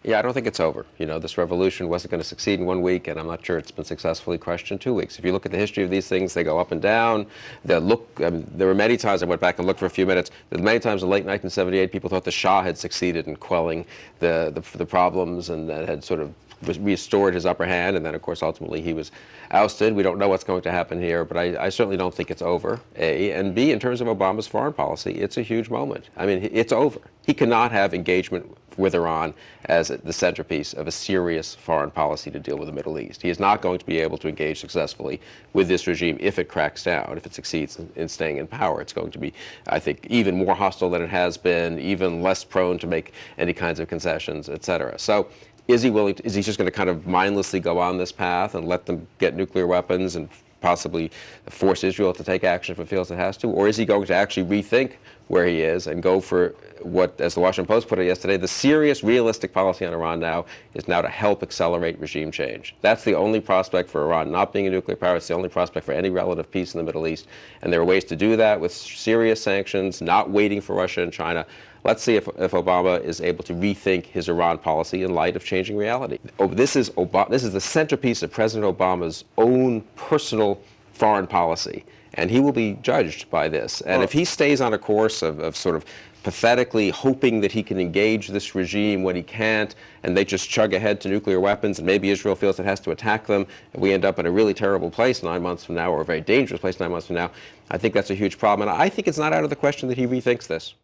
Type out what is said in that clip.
Yeah, I don't think it's over. You know, this revolution wasn't going to succeed in 1 week, and I'm not sure it's been successfully crushed in 2 weeks. If you look at the history of these things, they go up and down. There were many times, I went back and looked for a few minutes, there were many times in late 1978 people thought the Shah had succeeded in quelling the problems and that had sort of restored his upper hand, and then of course ultimately he was ousted. We don't know what's going to happen here, but I certainly don't think it's over, A. And B, in terms of Obama's foreign policy, it's a huge moment. I mean, it's over. He cannot have engagement with Iran as the centerpiece of a serious foreign policy to deal with the Middle East. He is not going to be able to engage successfully with this regime if it cracks down, if it succeeds in staying in power. It's going to be, I think, even more hostile than it has been, even less prone to make any kinds of concessions, et cetera. So is he just going to kind of mindlessly go on this path and let them get nuclear weapons and possibly force Israel to take action if it feels it has to? Or is he going to actually rethink where he is and go for what, as the Washington Post put it yesterday, the serious, realistic policy on Iran now is now to help accelerate regime change. That's the only prospect for Iran not being a nuclear power. It's the only prospect for any relative peace in the Middle East. And there are ways to do that with serious sanctions, not waiting for Russia and China. Let's see if Obama is able to rethink his Iran policy in light of changing reality. This is the centerpiece of President Obama's own personal foreign policy, and he will be judged by this. And if he stays on a course of sort of pathetically hoping that he can engage this regime when he can't, and they just chug ahead to nuclear weapons, and maybe Israel feels it has to attack them, and we end up in a really terrible place 9 months from now, or a very dangerous place 9 months from now, I think that's a huge problem. And I think it's not out of the question that he rethinks this.